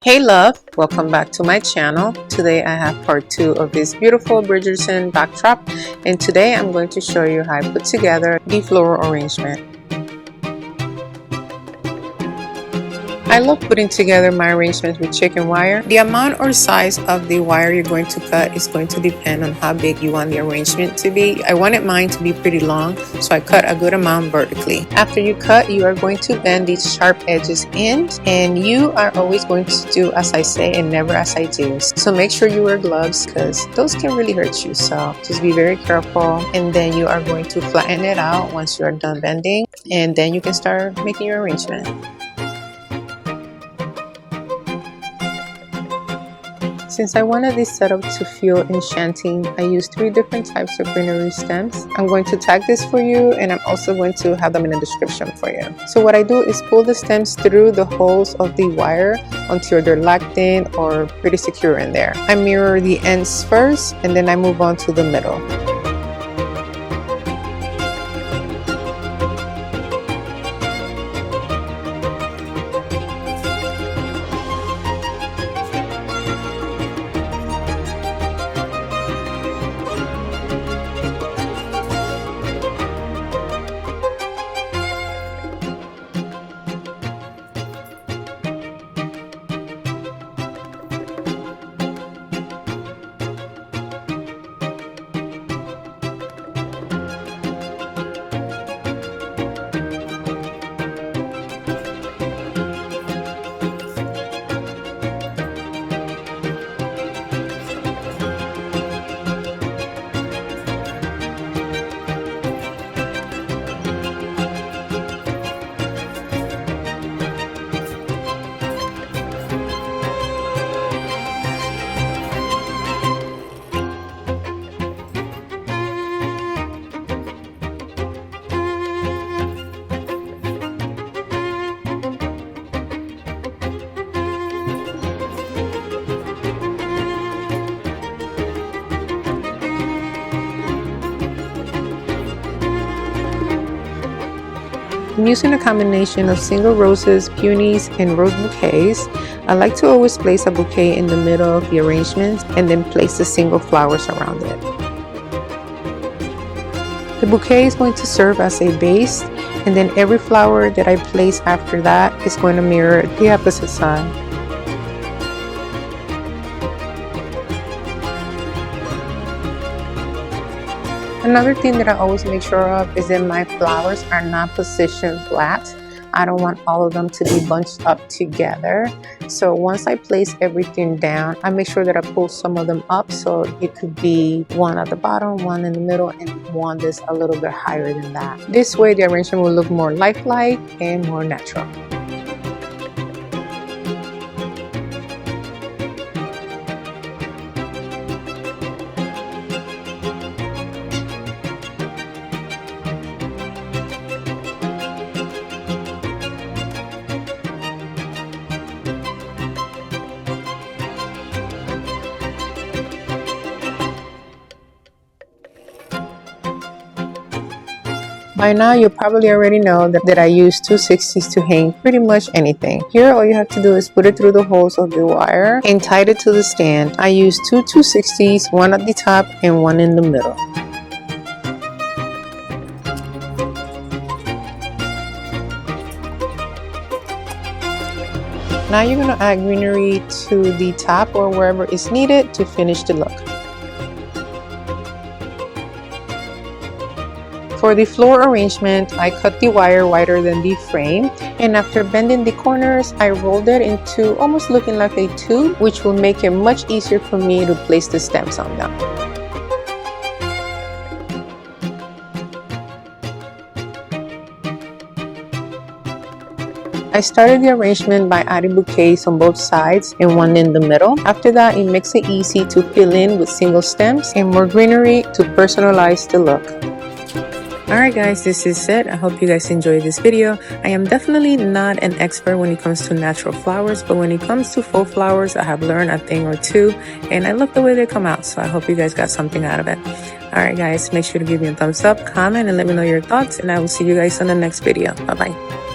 Hey love, welcome back to my channel. Today I have part 2 of this beautiful Bridgerton backdrop, and today I'm going to show you how I put together the floral arrangement. I love putting together my arrangements with chicken wire. The amount or size of the wire you're going to cut is going to depend on how big you want the arrangement to be. I wanted mine to be pretty long, so I cut a good amount vertically. After you cut, you are going to bend these sharp edges in, and you are always going to do as I say and never as I do. So make sure you wear gloves because those can really hurt you. So just be very careful, and then you are going to flatten it out once you are done bending, and then you can start making your arrangement. Since I wanted this setup to feel enchanting, I used 3 different types of greenery stems. I'm going to tag this for you, and I'm also going to have them in the description for you. So what I do is pull the stems through the holes of the wire until they're locked in or pretty secure in there. I mirror the ends first, and then I move on to the middle. I'm using a combination of single roses, peonies, and rose bouquets. I like to always place a bouquet in the middle of the arrangement and then place the single flowers around it. The bouquet is going to serve as a base, and then every flower that I place after that is going to mirror the opposite side. Another thing that I always make sure of is that my flowers are not positioned flat. I don't want all of them to be bunched up together. So once I place everything down, I make sure that I pull some of them up so it could be one at the bottom, one in the middle, and one that's a little bit higher than that. This way the arrangement will look more lifelike and more natural. By now, you probably already know that I use 260s to hang pretty much anything. Here, all you have to do is put it through the holes of the wire and tie it to the stand. I use 2 260s, one at the top and one in the middle. Now you're going to add greenery to the top or wherever is needed to finish the look. For the floor arrangement, I cut the wire wider than the frame, and after bending the corners, I rolled it into almost looking like a tube, which will make it much easier for me to place the stems on them. I started the arrangement by adding bouquets on both sides and one in the middle. After that, it makes it easy to fill in with single stems and more greenery to personalize the look. Alright guys, this is it. I hope you guys enjoyed this video. I am definitely not an expert when it comes to natural flowers, but when it comes to faux flowers, I have learned a thing or two, and I love the way they come out, so I hope you guys got something out of it. Alright guys, make sure to give me a thumbs up, comment, and let me know your thoughts, and I will see you guys on the next video. Bye bye.